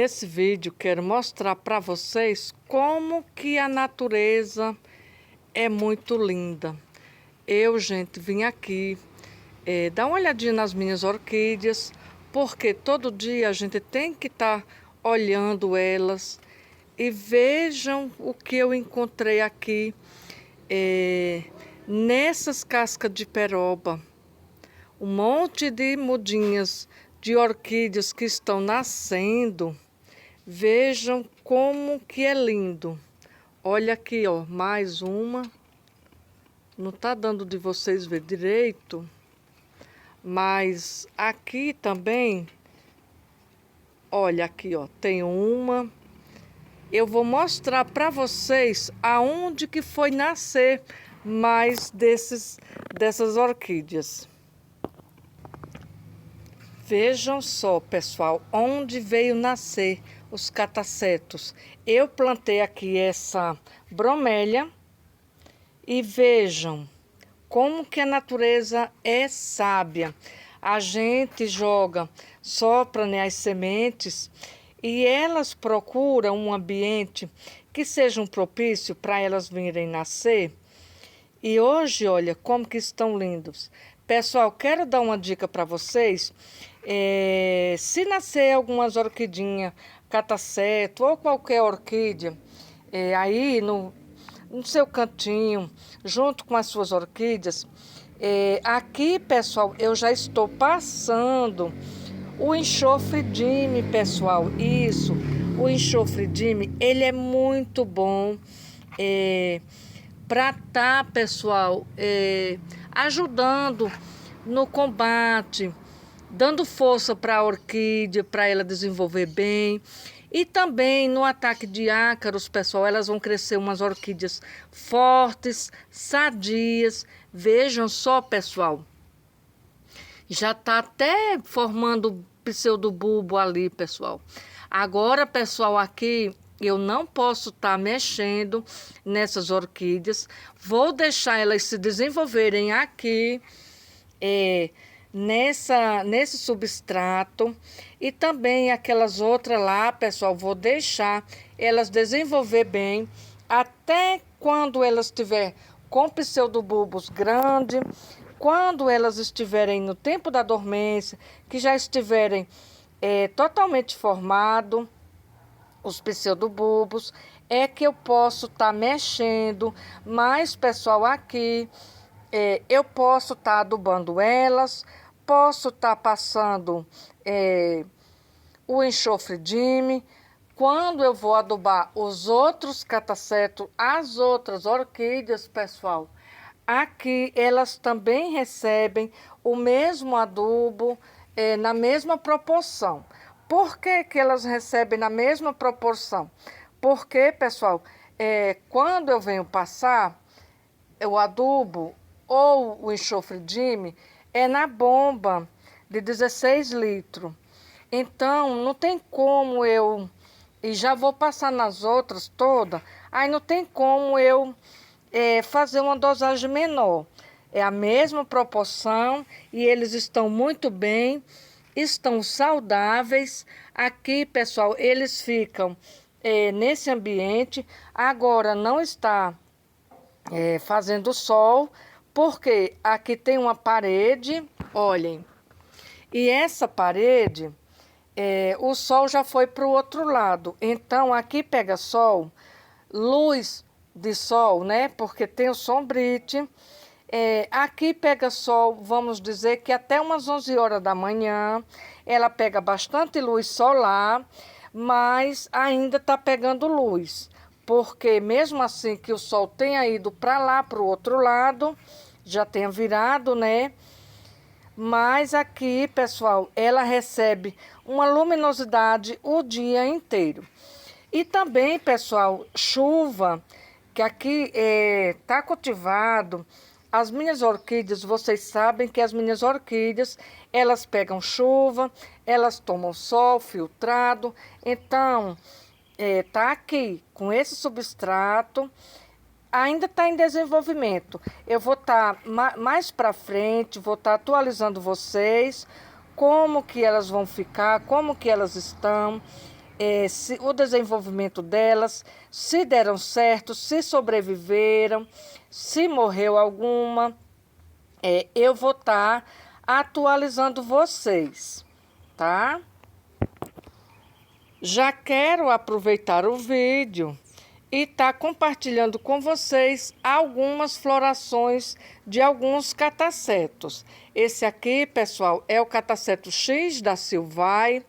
Nesse vídeo quero mostrar para vocês como que a natureza é muito linda. Gente, vim aqui dar uma olhadinha nas minhas orquídeas, porque todo dia a gente tem que estar olhando elas. E vejam o que eu encontrei aqui nessas cascas de peroba. Um monte de mudinhas de orquídeas que estão nascendo. Vejam como que é lindo. Olha aqui, ó, mais uma. Não tá dando de vocês ver direito, mas aqui também, olha aqui, ó, tem uma. Eu vou mostrar para vocês aonde que foi nascer mais dessas orquídeas. Vejam só, pessoal, onde veio nascer os catacetos. Eu plantei aqui essa bromélia e vejam como que a natureza é sábia. A gente joga, sopra, né, as sementes e elas procuram um ambiente que seja propício para elas virem nascer. E hoje, olha como que estão lindos. Pessoal, quero dar uma dica para vocês. Se nascer algumas orquidinhas, cataceto ou qualquer orquídea, aí no seu cantinho, junto com as suas orquídeas, aqui, pessoal, eu já estou passando o enxofre Dime, pessoal. Isso, o enxofre Dime, ele é muito bom para estar, pessoal, ajudando no combate, dando força para a orquídea, para ela desenvolver bem. E também no ataque de ácaros, pessoal, elas vão crescer umas orquídeas fortes, sadias. Vejam só, pessoal, já está até formando pseudobulbo ali, pessoal. Agora, pessoal, aqui eu não posso estar mexendo nessas orquídeas. Vou deixar elas se desenvolverem aqui, nesse substrato. E também aquelas outras lá, pessoal, vou deixar elas desenvolver bem. Até quando elas estiverem com pseudobulbos grandes, quando elas estiverem no tempo da dormência, que já estiverem totalmente formados, os pseudobulbos, é que eu posso estar mexendo. Mas, pessoal, aqui eu posso estar adubando elas, posso estar passando o enxofre Dime. Quando eu vou adubar os outros catacetos, as outras orquídeas, pessoal, aqui elas também recebem o mesmo adubo, na mesma proporção. Por que que elas recebem na mesma proporção? Porque, pessoal, quando eu venho passar o adubo ou o enxofre Dime, é na bomba de 16 litros. Então, não tem como e já vou passar nas outras todas, aí não tem como eu fazer uma dosagem menor. É a mesma proporção e eles estão muito bem, estão saudáveis. Aqui, pessoal, eles ficam nesse ambiente. Agora não está fazendo sol, porque aqui tem uma parede, olhem. E essa parede, o sol já foi para o outro lado. Então, aqui pega sol, luz de sol, né? Porque tem o sombrite. Aqui pega sol, vamos dizer que até umas 11 horas da manhã. Ela pega bastante luz solar, mas ainda está pegando luz. Porque mesmo assim que o sol tenha ido para lá, para o outro lado, já tenha virado, né? Mas aqui, pessoal, ela recebe uma luminosidade o dia inteiro. E também, pessoal, chuva, que aqui está cultivado. As minhas orquídeas, vocês sabem que as minhas orquídeas, elas pegam chuva, elas tomam sol filtrado. Então, tá aqui com esse substrato. Ainda está em desenvolvimento. Eu vou estar mais para frente, vou estar atualizando vocês como que elas vão ficar, como que elas estão. o desenvolvimento delas, se deram certo, se sobreviveram, se morreu alguma, eu vou estar atualizando vocês, tá? Já quero aproveitar o vídeo e estar compartilhando com vocês algumas florações de alguns catacetos. Esse aqui, pessoal, é o cataceto X da Sylvae.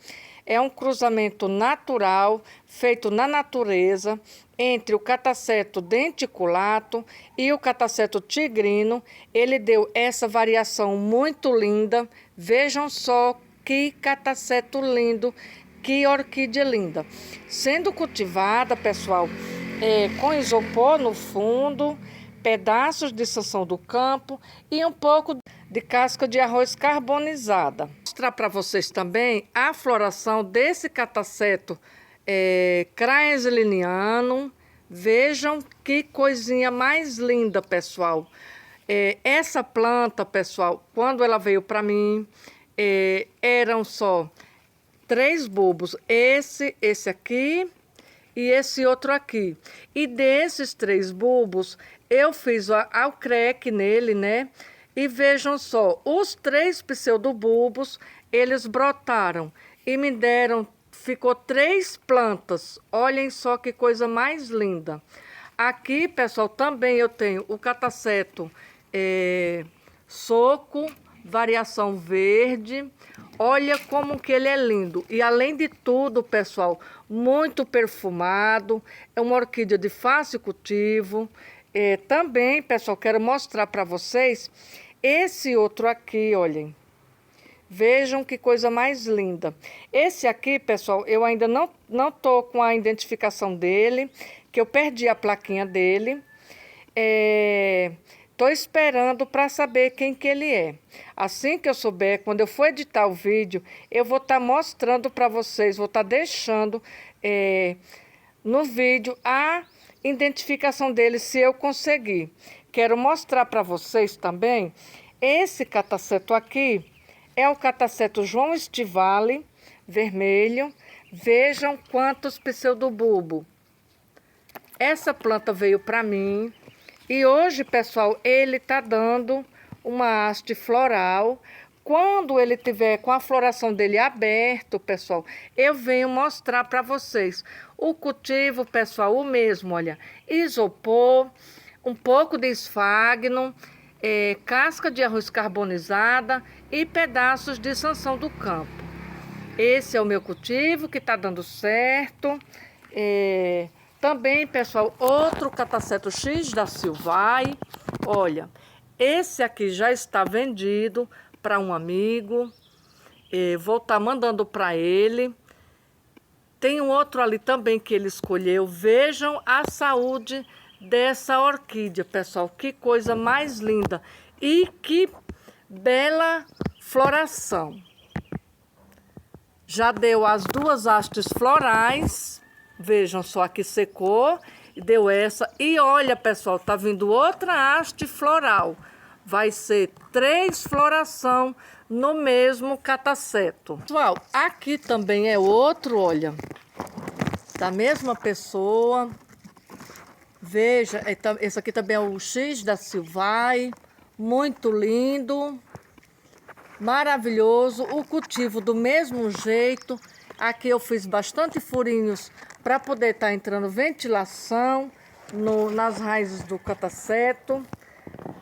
É um cruzamento natural, feito na natureza, entre o cataceto denticulato e o cataceto tigrino. Ele deu essa variação muito linda. Vejam só que cataceto lindo, que orquídea linda. Sendo cultivada, pessoal, com isopor no fundo, pedaços de sanção do campo e um pouco de casca de arroz carbonizada. Vou mostrar para vocês também a floração desse cataceto craesliniano. Vejam que coisinha mais linda, pessoal. Essa planta, pessoal, quando ela veio para mim, eram só 3 bulbos. Esse aqui e esse outro aqui. E desses 3 bulbos, eu fiz o crack nele, né? E vejam só, os 3 pseudobulbos, eles brotaram e me deram, ficou 3 plantas. Olhem só que coisa mais linda. Aqui, pessoal, também eu tenho o cataceto soco, variação verde. Olha como que ele é lindo. E além de tudo, pessoal, muito perfumado. É uma orquídea de fácil cultivo. Também, pessoal, quero mostrar para vocês esse outro aqui, olhem. Vejam que coisa mais linda. Esse aqui, pessoal, eu ainda não tô com a identificação dele, que eu perdi a plaquinha dele. Tô esperando para saber quem que ele é. Assim que eu souber, quando eu for editar o vídeo, eu vou estar mostrando para vocês, vou estar deixando no vídeo a identificação dele, se eu conseguir. Quero mostrar para vocês também, esse cataceto aqui é o cataceto João Estivale, vermelho. Vejam quantos pseudobulbo. Essa planta veio para mim. E hoje, pessoal, ele está dando uma haste floral. Quando ele tiver com a floração dele aberto, pessoal, eu venho mostrar para vocês. O cultivo, pessoal, o mesmo, olha, isopor, um pouco de esfagno, casca de arroz carbonizada e pedaços de sanção do campo. Esse é o meu cultivo que está dando certo. Também, pessoal, outro cataceto X da Sylvae. Olha, esse aqui já está vendido para um amigo. Vou estar mandando para ele. Tem um outro ali também que ele escolheu. Vejam a saúde dessa orquídea, pessoal. Que coisa mais linda. E que bela floração. Já deu as 2 hastes florais. Vejam só, aqui secou e deu essa. E olha, pessoal, tá vindo outra haste floral. Vai ser 3 floração no mesmo cataceto. Pessoal, aqui também é outro, olha, da mesma pessoa. Veja, esse aqui também é o X da Sylvae. Muito lindo, maravilhoso. O cultivo do mesmo jeito. Aqui eu fiz bastante furinhos para poder estar entrando ventilação nas raízes do cataceto.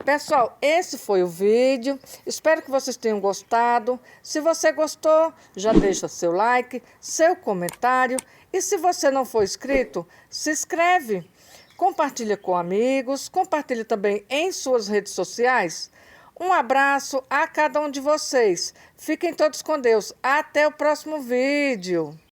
Pessoal, esse foi o vídeo. Espero que vocês tenham gostado. Se você gostou, já deixa seu like, seu comentário. E se você não for inscrito, se inscreve. Compartilha com amigos, compartilha também em suas redes sociais. Um abraço a cada um de vocês. Fiquem todos com Deus. Até o próximo vídeo.